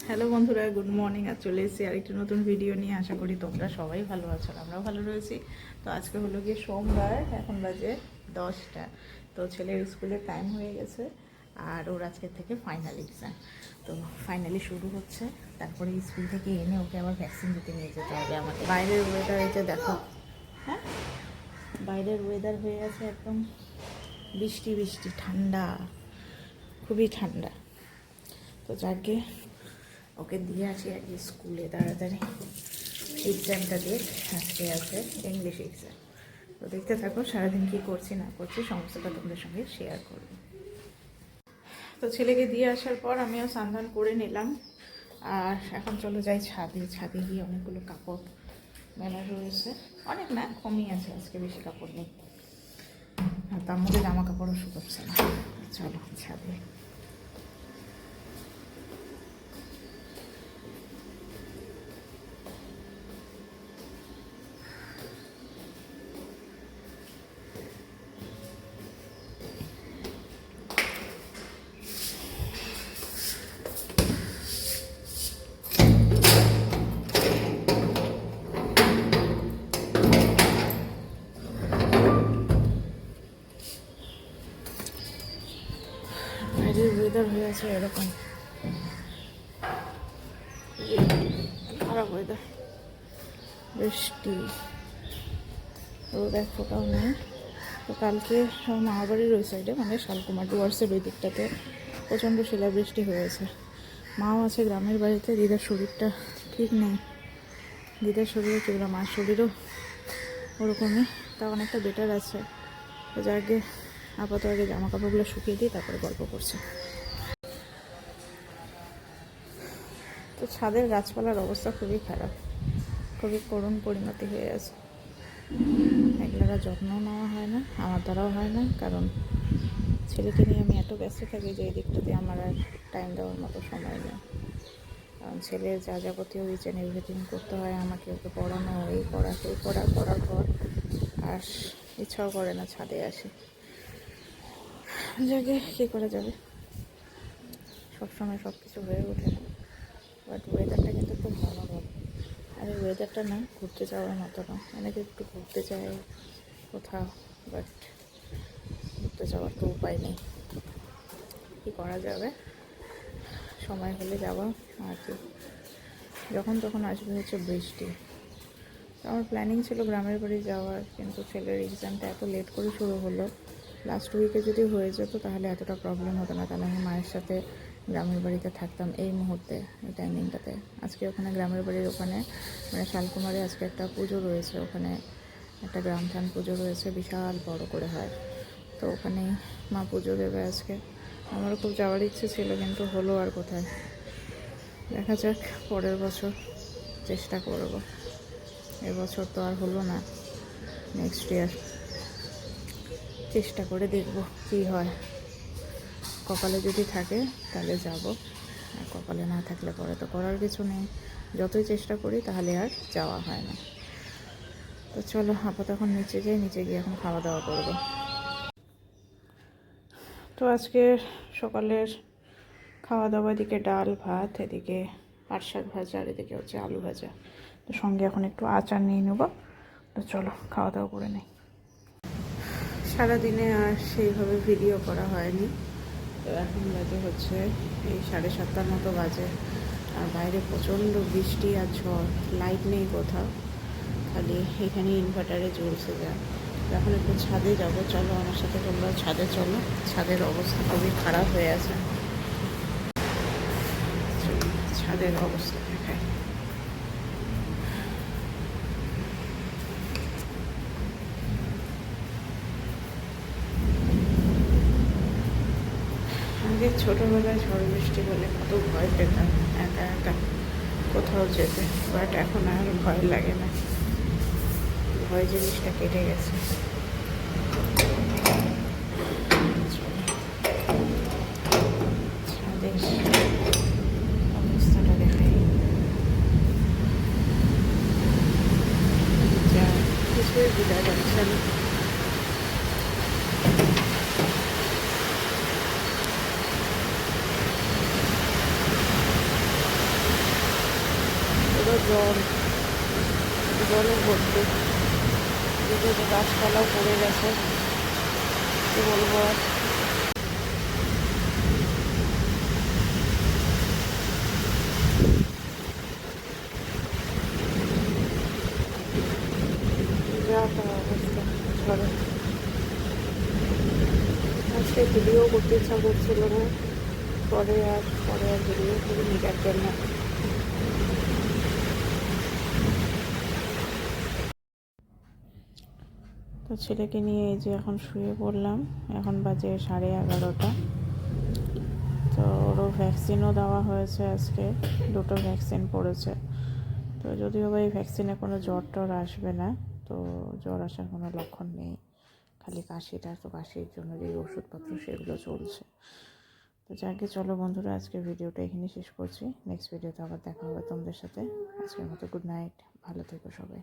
Hello বন্ধুরা, good morning. আর চলে এসেছি আরেকটি নতুন ভিডিও নিয়ে। আশা করি তোমরা সবাই ভালো আছো, আমরাও ভালো রয়েছি। তো আজকে হলো গিয়ে সোমবার, এখন বাজে 10টা। তো ছেলের স্কুলের টাইম হয়ে গেছে, আর ওর আজকের থেকে ফাইনাল এক্সাম। তো ফাইনালি শুরু হচ্ছে, তারপরে স্কুল থেকে এনে ওকে আবার ভ্যাকসিন দিতে নিয়ে যেতে হবে আমাকে। বাইরের ওয়েদার এই যে দেখো, হ্যাঁ বাইরের ওয়েদার হয়ে আছে একদম বৃষ্টি বৃষ্টি, ঠান্ডা, খুবই ঠান্ডা। তো যাকে ওকে দিয়ে আসি আর কি স্কুলে তাড়াতাড়ি। এক্সামটা দেখ, আজকে আছে ইংলিশ এক্সাম। তো দেখতে থাকো সারাদিন কী করছি না করছি, সমস্তটা তোমাদের সঙ্গে শেয়ার করব। তো ছেলেকে দিয়ে আসার পর আমিও স্নান করে নিলাম, আর এখন চলে যাই ছাদে। ছাদে গিয়ে অনেকগুলো কাপড় মেলা রয়েছে, অনেক না, কমই আছে, আজকে বেশি কাপড় নেই। আর তার মধ্যে জামা কাপড়ও শুকোচ্ছে না। চলো ছাদে। বাইরের ওয়েদার হয়ে আছে এরকম খারাপ ওয়েদার, বৃষ্টি, রোদ এক ফোটাও নেই। তো কালকে মামাবাড়ির ওই সাইডে, মানে শালকুমার ডুয়ার্সের ওই দিকটাতে প্রচণ্ড শিলাবৃষ্টি হয়েছে। মাও আছে গ্রামের বাড়িতে, দিদার শরীরটা ঠিক নেই। দিদার শরীরও কিংবা মার শরীরও ওরকমই, তা অনেকটা বেটার আছে। তো যাকে আপাতত আগে জামা কাপড়গুলো শুকিয়ে দিই, তারপরে গল্প করছে। তো ছাদের গাছপালার অবস্থা খুবই খারাপ, খুবই করুণ পরিণতি হয়ে আছে। এগুলোর যত্ন নেওয়া হয় না, আমার দ্বারাও হয় না, কারণ ছেলেকে নিয়ে আমি এত ব্যস্ত থাকি যে এই দিকটাতে আমার আর টাইম দেওয়ার মতো সময় নেই। কারণ ছেলের যা যাবতীয় ইচ অ্যান্ড এভরিথিং করতে হয় আমাকে, ওকে পড়ানো, এই করা সেই করার পর আর ইচ্ছাও করে না ছাদে আসি। যাকে কী করা যাবে, সবসময় সব কিছু হয়ে ওঠে না। বাট ওয়েদারটা কিন্তু খুব মনোরম, আর এই ওয়েদারটা না ঘুরতে যাওয়ার মতো না। অনেকে একটু ঘুরতে যায় কোথাও, বাট ঘুরতে যাওয়ার তো উপায় নেই, কী করা যাবে। সময় হলে যাওয়া আর কি, যখন তখন আসবে হচ্ছে বৃষ্টি। আমার প্ল্যানিং ছিল গ্রামের বাড়ি যাওয়ার, কিন্তু ছেলের এক্সামটা এত লেট করে শুরু হলো। লাস্ট উইকে যদি হয়ে যেত তাহলে এতটা প্রবলেম হতো না, তাহলে আমি মায়ের সাথে গ্রামের বাড়িতে থাকতাম এই মুহূর্তে, এই টাইমিংটাতে। আজকে ওখানে গ্রামের বাড়ির ওখানে, মানে শালকুমারে আজকে একটা পুজো রয়েছে, ওখানে একটা গ্রামথান পুজো রয়েছে, বিশাল বড় করে হয়। তো ওখানেই মা পুজো দেবে আজকে। আমারও খুব যাওয়ার ইচ্ছে ছিল, কিন্তু হলো আর কোথায়। দেখা যাক, পরের বছর চেষ্টা করব। এবছর তো আর হলো না, নেক্সট ইয়ার চেষ্টা করে দেখব কী হয়। কপালে যদি থাকে তাহলে যাব, আর কপালে না থাকলে পরে তো করার কিছু নেই। যতই চেষ্টা করি তাহলে আর যাওয়া হয় না। তো চলো আপাতত এখন নিচে যাই, নিচে গিয়ে এখন খাওয়া দাওয়া করব। তো আজকে সকালের খাওয়া দাওয়া, এদিকে ডাল ভাত, এদিকে পাট শাক ভাজা, আর এদিকে হচ্ছে আলু ভাজা। তো সঙ্গে এখন একটু আচার নিয়ে নেব। তো চলো খাওয়া দাওয়া করে নিই। সারাদিনে আর সেইভাবে ভিডিও করা হয়নি। তো এখন বাজে হচ্ছে এই 7:30 মতো বাজে, আর বাইরে প্রচণ্ড বৃষ্টি আর ঝড়। লাইট নেই কোথাও, খালি এখানে ইনভার্টারে জ্বলছে যা। এখন একটু ছাদে যাবো, চলো আমার সাথে তোমরা ছাদে চলো। ছাদের অবস্থা খুবই খারাপ হয়ে আছে, ছাদের অবস্থা দেখায়। আগে ছোটোবেলায় ঝড় বৃষ্টি বলে কত ভয় পেতাম একা একা কোথাও যেতে, বাট এখন আর ভয় লাগে না, ভয় জিনিসটা কেটে গেছে। ছাদের অবস্থাটা দেখাই, যা কিছুই বোঝা যাচ্ছে না। জল, জলে ভর্তি, এদিকে গাছপালাও পড়ে গেছে, কি বলবো আর। যা তা অবস্থা ঝড়ে। আজকে ভিডিও করতে ইচ্ছা করছিল না, পরে আর ভিডিও করিনি যার জন্য। তো ছেলেকে নিয়ে এই যে এখন শুয়ে পড়লাম, এখন বাজে 11:30। তো ওরও ভ্যাকসিনও দেওয়া হয়েছে আজকে, 2টো ভ্যাকসিন পড়েছে। তো যদিও বা এই ভ্যাকসিনে কোনো জ্বর টর আসবে না, তো জ্বর আসার কোনো লক্ষণ নেই, খালি কাশিটা, তো কাশির জন্য যে ওষুধপত্র সেগুলো চলছে। তো যাকে চলো বন্ধুরা, আজকে ভিডিওটা এখানে শেষ করছি। নেক্সট ভিডিওতে আবার দেখা হবে তোমাদের সাথে। আজকের মতো গুড নাইট, ভালো থেকো সবাই।